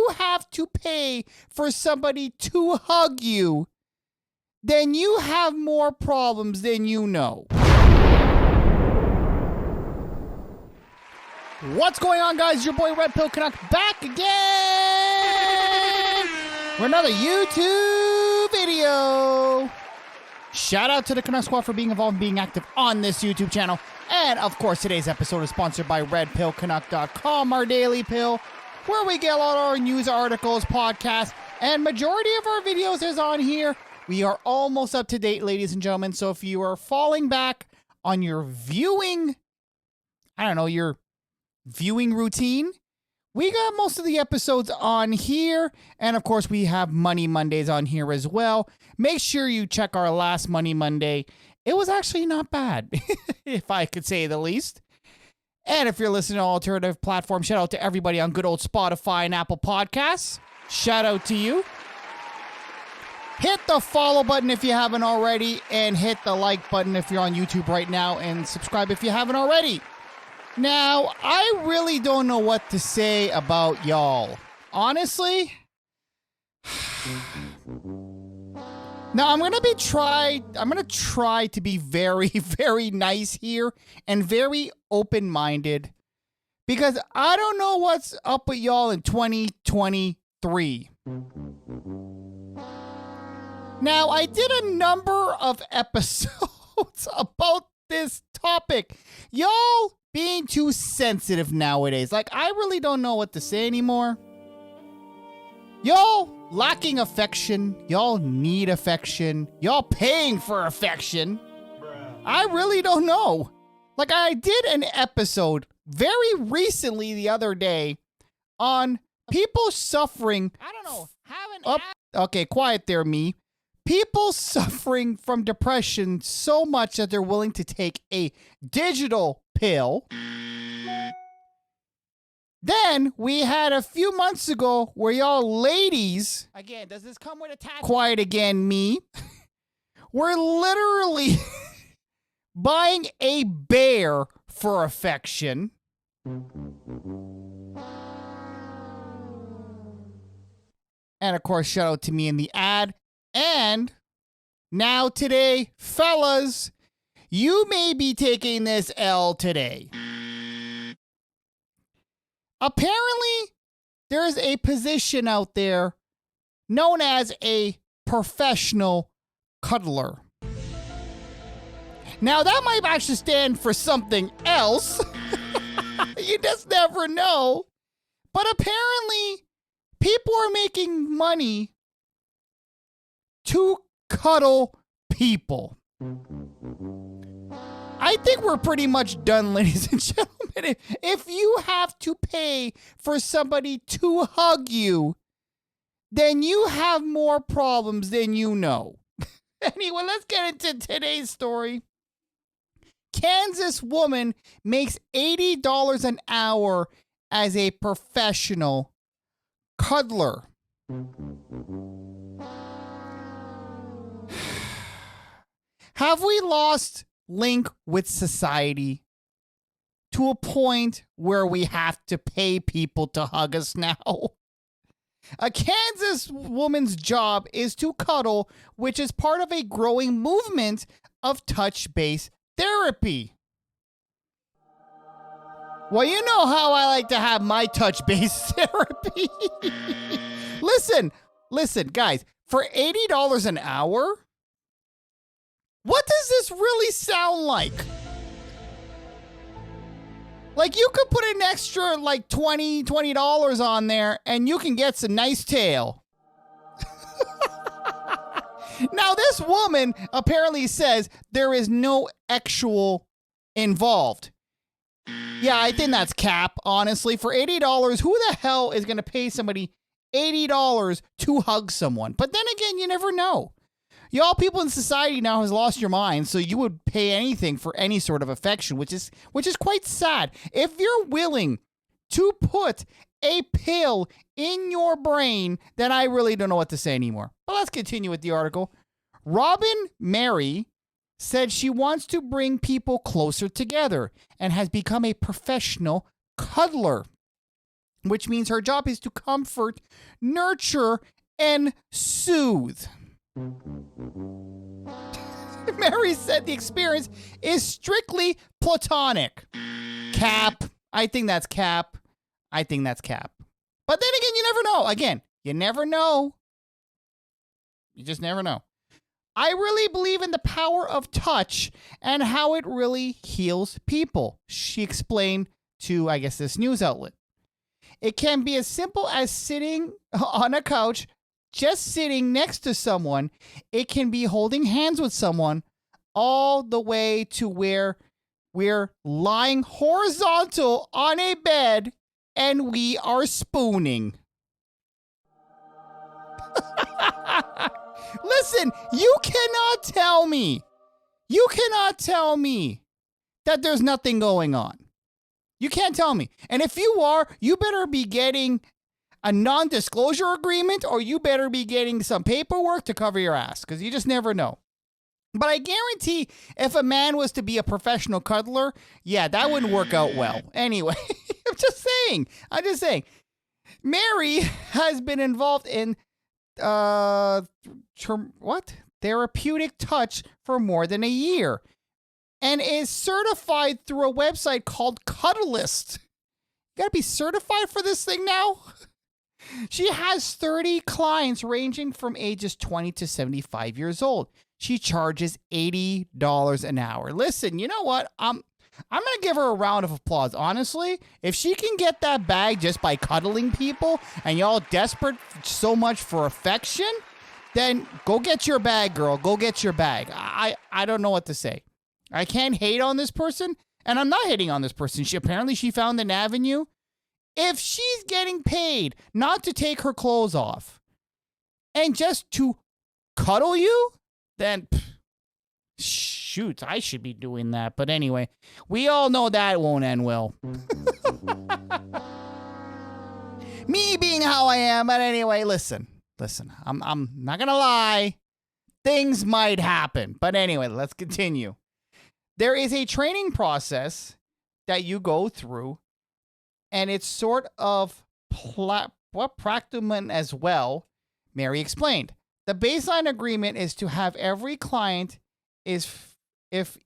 you have to pay for somebody to hug you, then you have more problems than you know. What's going on, guys? Your boy RedpillCanuck back again for another YouTube video. Shout out to the Canuck Squad for being involved and being active on this YouTube channel. And of course, today's episode is sponsored by RedpillCanuck.com, our daily pill, where we get a lot of our news articles, podcasts, and majority of our videos is on here. We are almost up to date, ladies and gentlemen. So if you are falling back on your viewing, your viewing routine, we got most of the episodes on here. And of course, we have Money Mondays on here as well. Make sure you check our last Money Monday. It was actually not bad, if I could say the least. And if you're listening to alternative platforms, shout out to everybody on good old Spotify and Apple Podcasts. Shout out to you. Hit the follow button if you haven't already, and hit the like button if you're on YouTube right now, and subscribe if you haven't already. Now, I really don't know what to say about y'all. Honestly. Now, I'm going to try to be very, very nice here and very open-minded, because I don't know what's up with y'all in 2023. Now, I did a number of episodes about this topic. Y'all being too sensitive nowadays. Like, I really don't know what to say anymore. Y'all lacking affection. Y'all need affection. Y'all paying for affection. I really don't know. Like, I did an episode very recently the other day on people suffering. Okay, quiet there, me. People suffering from depression so much that they're willing to take a digital pill. Then we had a few months ago where y'all ladies, again, does this come with a tattoo? Quiet again, me. We're literally buying a bear for affection. And of course, shout out to me in the ad. And now today, fellas, you may be taking this L today. Apparently, there's a position out there known as a professional cuddler. Now, that might actually stand for something else. You just never know. But apparently, people are making money to cuddle people. I think we're pretty much done, ladies and gentlemen. If you have to pay for somebody to hug you, then you have more problems than you know. Anyway, let's get into today's story. Kansas woman makes $80 an hour as a professional cuddler. Have we lost link with society to a point where we have to pay people to hug us now? A Kansas woman's job is to cuddle, which is part of a growing movement of touch-based therapy. Well, you know how I like to have my touch-based therapy. Listen, guys, for $80 an hour, what does this really sound like? Like, you could put an extra, like, $20 on there, and you can get some nice tail. Now, this woman apparently says there is no actual involved. Yeah, I think that's cap, honestly. For $80, who the hell is going to pay somebody $80 to hug someone? But then again, you never know. Y'all people in society now has lost your mind, so you would pay anything for any sort of affection, which is quite sad. If you're willing to put a pill in your brain, then I really don't know what to say anymore. But let's continue with the article. Robin Mary said she wants to bring people closer together and has become a professional cuddler. which means her job is to comfort, nurture, and soothe. Mary said the experience is strictly platonic. Cap. I think that's cap. But then again, you never know. Again, you never know. You just never know. I really believe in the power of touch and how it really heals people, she explained to, I guess, this news outlet. It can be as simple as sitting on a couch, just sitting next to someone. It can be holding hands with someone, all the way to where we're lying horizontal on a bed and we are spooning. Listen, you cannot tell me that there's nothing going on. You can't tell me. And if you are, you better be getting a non-disclosure agreement, or you better be getting some paperwork to cover your ass, because you just never know. But I guarantee if a man was to be a professional cuddler, yeah, that wouldn't work out well. Anyway, I'm just saying. Mary has been involved in therapeutic touch for more than a year and is certified through a website called Cuddlist. You gotta be certified for this thing now? She has 30 clients ranging from ages 20 to 75 years old. She charges $80 an hour. Listen, you know what? I'm going to give her a round of applause. Honestly, if she can get that bag just by cuddling people and y'all desperate so much for affection, then go get your bag, girl. Go get your bag. I don't know what to say. I can't hate on this person, and I'm not hating on this person. She found an avenue. If she's getting paid not to take her clothes off and just to cuddle you, then shoot, I should be doing that. But anyway, we all know that won't end well. Me being how I am. But anyway, listen, I'm not going to lie. Things might happen. But anyway, let's continue. There is a training process that you go through, and it's sort of practicum as well, Mary explained. The baseline agreement is to have every client if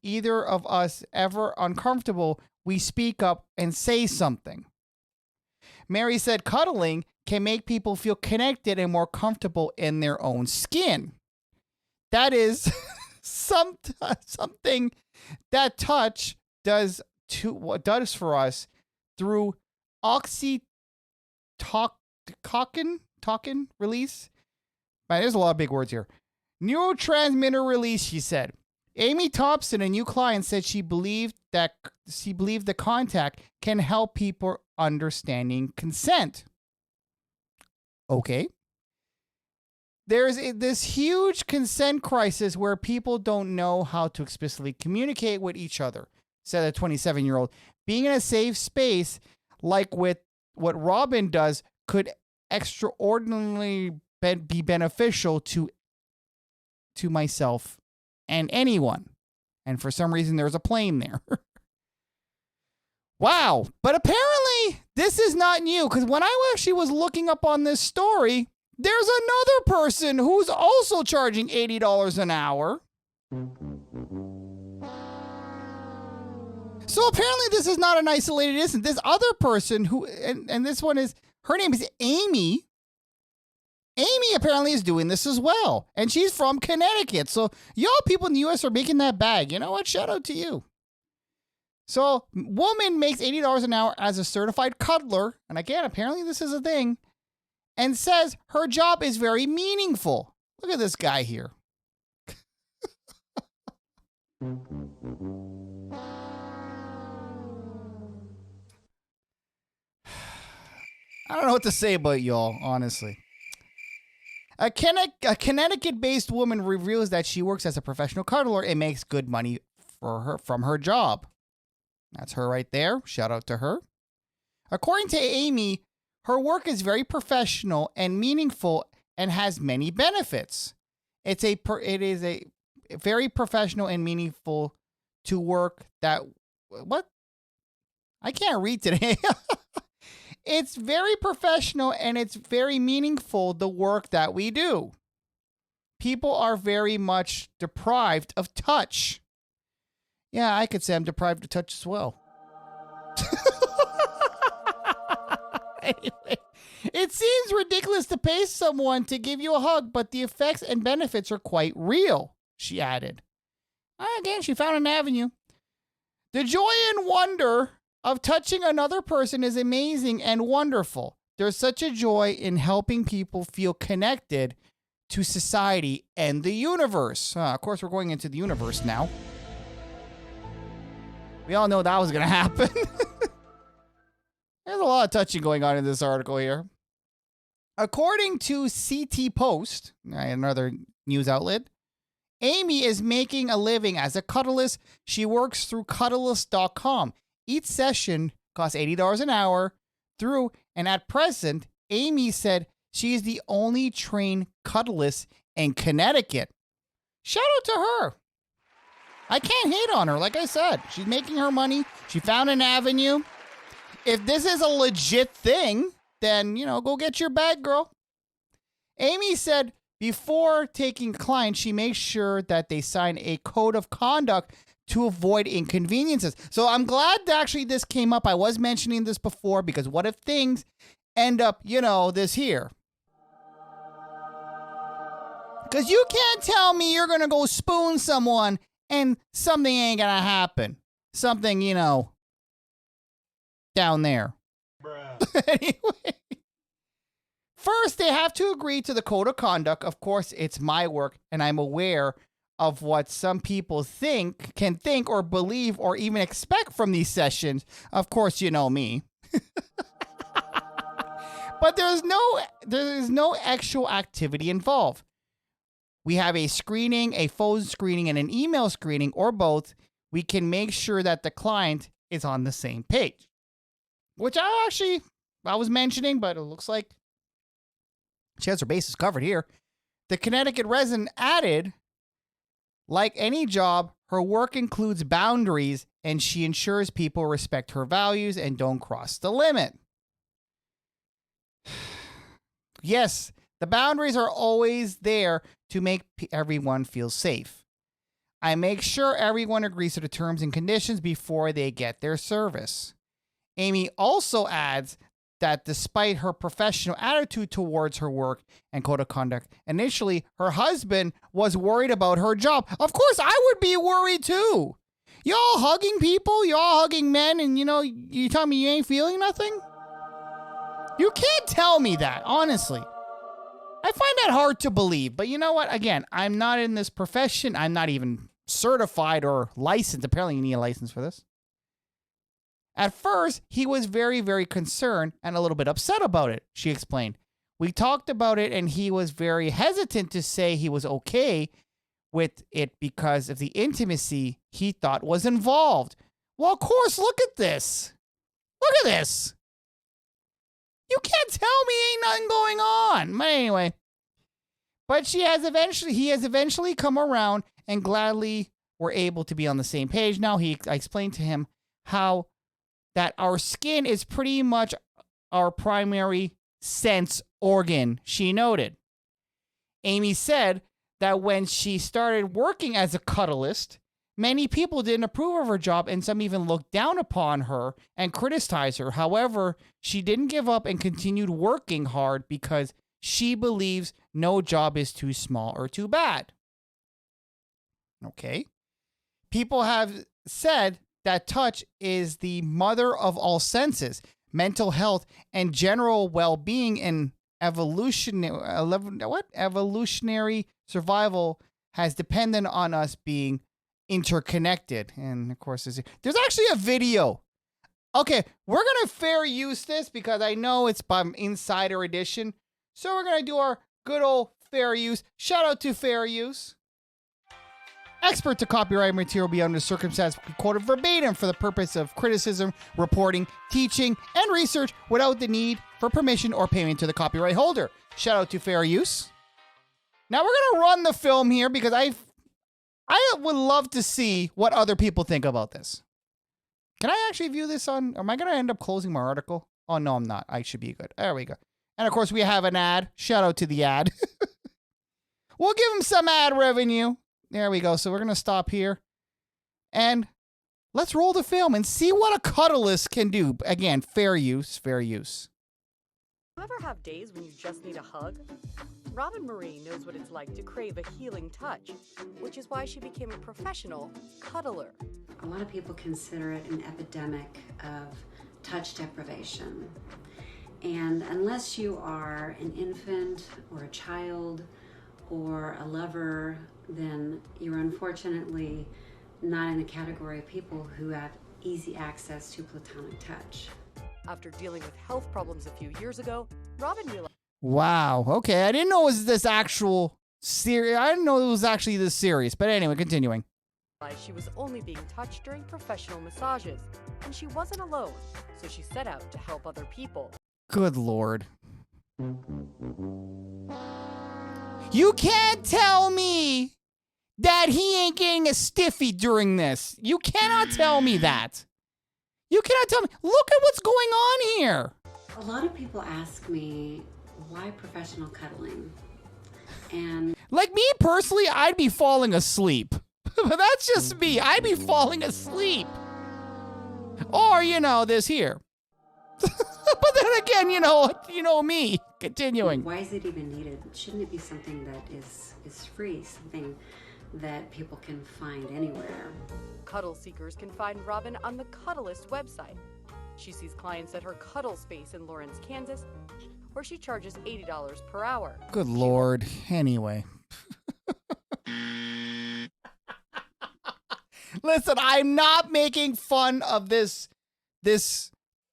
either of us ever uncomfortable, we speak up and say something. Mary said cuddling can make people feel connected and more comfortable in their own skin. That is something that touch does for us through oxytocin release. Man, there's a lot of big words here. Neurotransmitter release, she said. Amy Thompson, a new client, said she believed the contact can help people understanding consent. Okay. There's this huge consent crisis where people don't know how to explicitly communicate with each other, said a 27-year-old. Being in a safe space, like with what Robin does, could extraordinarily be beneficial to myself and anyone. And for some reason, there's a plane there. Wow. But apparently, this is not new, because when I actually was looking up on this story, there's another person who's also charging $80 an hour. So apparently this is not an isolated incident. This other person who, and this one is, her name is Amy. Amy apparently is doing this as well. And she's from Connecticut. So y'all people in the U.S. are making that bag. You know what? Shout out to you. So woman makes $80 an hour as a certified cuddler. And again, apparently this is a thing. And says her job is very meaningful. Look at this guy here. I don't know what to say about y'all, honestly. A Connecticut-based woman reveals that she works as a professional cuddler and makes good money from her job. That's her right there. Shout out to her. According to Amy, her work is very professional and meaningful and has many benefits. It is a very professional and meaningful to work that... What? I can't read today. It's very professional and it's very meaningful, the work that we do. People are very much deprived of touch. Yeah, I could say I'm deprived of touch as well. Anyway, it seems ridiculous to pay someone to give you a hug, but the effects and benefits are quite real, she added. Again, she found an avenue. The joy and wonder of touching another person is amazing and wonderful. There's such a joy in helping people feel connected to society and the universe. Of course, we're going into the universe now. We all know that was going to happen. There's a lot of touching going on in this article here. According to CT Post, another news outlet, Amy is making a living as a cuddlist. She works through cuddlist.com. Each session costs $80 an hour and at present, Amy said she is the only trained cuddlist in Connecticut. Shout out to her. I can't hate on her. Like I said, she's making her money. She found an avenue. If this is a legit thing, then, go get your bag, girl. Amy said before taking clients, she makes sure that they sign a code of conduct to avoid inconveniences. So I'm glad that actually this came up. I was mentioning this before because what if things end up, this here? Because you can't tell me you're going to go spoon someone and something ain't going to happen. Something, down there. Anyway. First, they have to agree to the code of conduct. Of course, it's my work, and I'm aware of what some people can think or believe or even expect from these sessions. Of course, you know me. But there is no actual activity involved. We have a screening, a phone screening, and an email screening, or both. We can make sure that the client is on the same page. Which I was mentioning, but it looks like she has her bases covered here. The Connecticut resident added, like any job, her work includes boundaries and she ensures people respect her values and don't cross the limit. Yes, the boundaries are always there to make everyone feel safe. I make sure everyone agrees to the terms and conditions before they get their service. Amy also adds that despite her professional attitude towards her work and code of conduct, initially her husband was worried about her job. Of course, I would be worried too. Y'all hugging people, y'all hugging men, and you tell me you ain't feeling nothing? You can't tell me that, honestly. I find that hard to believe, but you know what? Again, I'm not in this profession. I'm not even certified or licensed. Apparently you need a license for this. At first, he was very, very concerned and a little bit upset about it, she explained. We talked about it and he was very hesitant to say he was okay with it because of the intimacy he thought was involved. Well, of course, look at this. Look at this. You can't tell me ain't nothing going on. But anyway. But he has eventually come around and gladly were able to be on the same page. Now I explained to him how that our skin is pretty much our primary sense organ, she noted. Amy said that when she started working as a cuddlist, many people didn't approve of her job and some even looked down upon her and criticized her. However, she didn't give up and continued working hard because she believes no job is too small or too bad. Okay. People have said that touch is the mother of all senses, mental health, and general well-being, and evolutionary survival has depended on us being interconnected. And of course, there's actually a video. Okay, we're going to fair use this because I know it's by Insider Edition. So we're going to do our good old fair use. Shout out to fair use. Expert to copyright material beyond the circumstance quoted verbatim for the purpose of criticism, reporting, teaching, and research without the need for permission or payment to the copyright holder. Shout out to fair use. Now we're going to run the film here because I would love to see what other people think about this. Can I actually view this on? Am I going to end up closing my article? Oh, no, I'm not. I should be good. There we go. And, of course, we have an ad. Shout out to the ad. We'll give him some ad revenue. There we go. So we're going to stop here. And let's roll the film and see what a cuddlist can do. Again, fair use, fair use. You ever have days when you just need a hug? Robin Marie knows what it's like to crave a healing touch, which is why she became a professional cuddler. A lot of people consider it an epidemic of touch deprivation. And unless you are an infant or a child or a lover, then you're unfortunately not in the category of people who have easy access to platonic touch. After dealing with health problems a few years ago, Robin realized... Wow. Okay. I didn't know it was this actual serious. I didn't know it was actually this serious. But anyway, continuing. She was only being touched during professional massages, and she wasn't alone, so she set out to help other people. Good Lord. You can't tell me that he ain't getting a stiffy during this. You cannot tell me that. You cannot tell me. Look at what's going on here. A lot of people ask me, why professional cuddling? And like me personally, I'd be falling asleep. But that's just me. I'd be falling asleep. Or, this here. But then again, you know me. Continuing. why is it even needed? Shouldn't it be something that is free, something that people can find anywhere? Cuddle seekers can find Robin on the Cuddlist website. She sees clients at her cuddle space in Lawrence, Kansas, where she charges $80 per hour. Good Lord. Anyway. Listen, I'm not making fun of this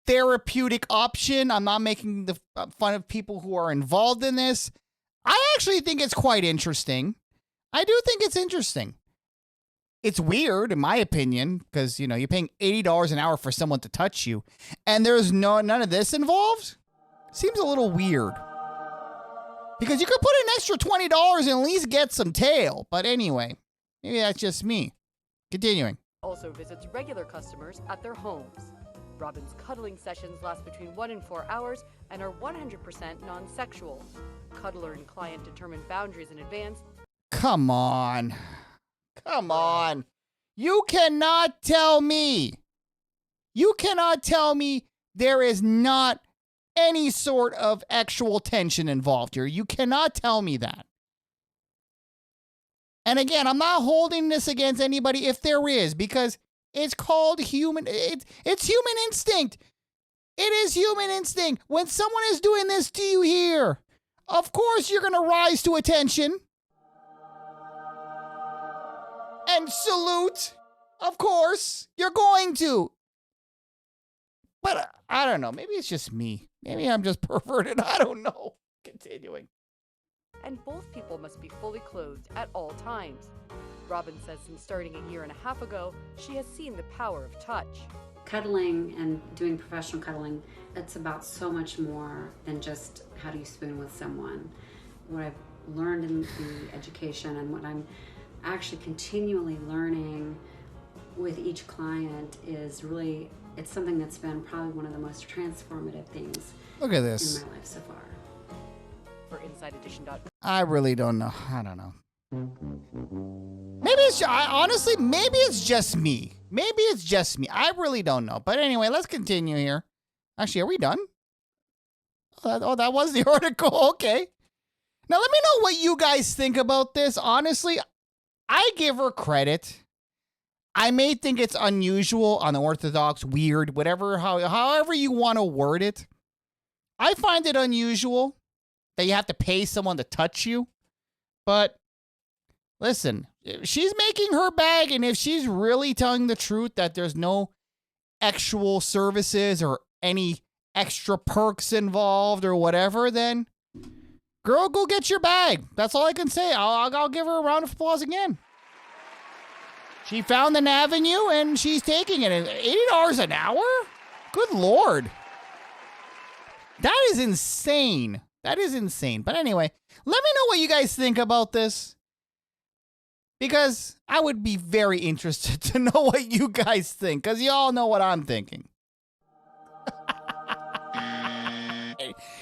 therapeutic option. I'm not making the fun of people who are involved in this. I actually think it's quite interesting. I do think it's interesting. It's weird, in my opinion, because, you're paying $80 an hour for someone to touch you, and there's none of this involved. Seems a little weird. Because you could put an extra $20 and at least get some tail. But anyway, maybe that's just me. Continuing. Also visits regular customers at their homes. Robin's cuddling sessions last between 1 and 4 hours and are 100% non-sexual. Cuddler and client determine boundaries in advance. Come on. Come on. You cannot tell me. You cannot tell me there is not any sort of actual tension involved here. You cannot tell me that. And again, I'm not holding this against anybody if there is, because it's called human. It's human instinct. It is human instinct. When someone is doing this to you here, of course you're going to rise to attention. And salute. Of course, you're going to. But I don't know. Maybe it's just me. Maybe I'm just perverted. I don't know. Continuing. And both people must be fully clothed at all times. Robin says since starting a year and a half ago, she has seen the power of touch. Cuddling and doing professional cuddling, it's about so much more than just how do you spoon with someone. What I've learned in the education and what I'm actually continually learning with each client is really, it's something that's been probably one of the most transformative things. Look at this. In my life so far. For InsideEdition.com. I really don't know. I don't know. Maybe it's honestly, maybe it's just me. Maybe it's just me. I really don't know. But anyway, let's continue here. Actually, are we done? Oh, that was the article. Okay. Now let me know what you guys think about this. Honestly, I give her credit. I may think it's unusual, unorthodox, weird, whatever, however you want to word it. I find it unusual that you have to pay someone to touch you. But listen, if she's making her bag, and if she's really telling the truth that there's no actual services or any extra perks involved or whatever, then girl, go get your bag. That's all I can say. I'll give her a round of applause again. She found an avenue and she's taking it. $80 an hour? Good Lord. That is insane. That is insane. But anyway, let me know what you guys think about this, because I would be very interested to know what you guys think, because you all know what I'm thinking.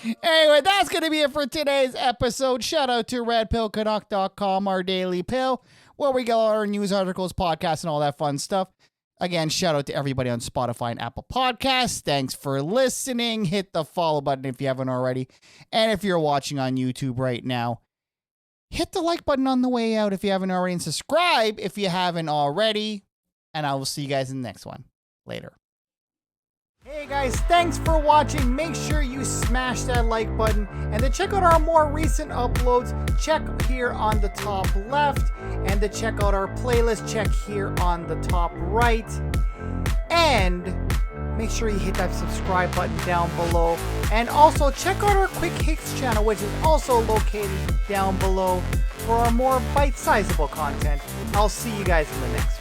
Anyway, that's going to be it for today's episode. Shout out to RedpillCanuck.com, our daily pill, where we get all our news articles, podcasts, and all that fun stuff. Again, shout out to everybody on Spotify and Apple Podcasts. Thanks for listening. Hit the follow button if you haven't already. And if you're watching on YouTube right now, hit the like button on the way out if you haven't already, and subscribe if you haven't already. And I will see you guys in the next one. Later. Hey guys, thanks for watching. Make sure you smash that like button, and to check out our more recent uploads, check here on the top left, and to check out our playlist, check here on the top right, and make sure you hit that subscribe button down below, and also check out our Quick Hits channel, which is also located down below for our more bite-sizable content. I'll see you guys in the next one.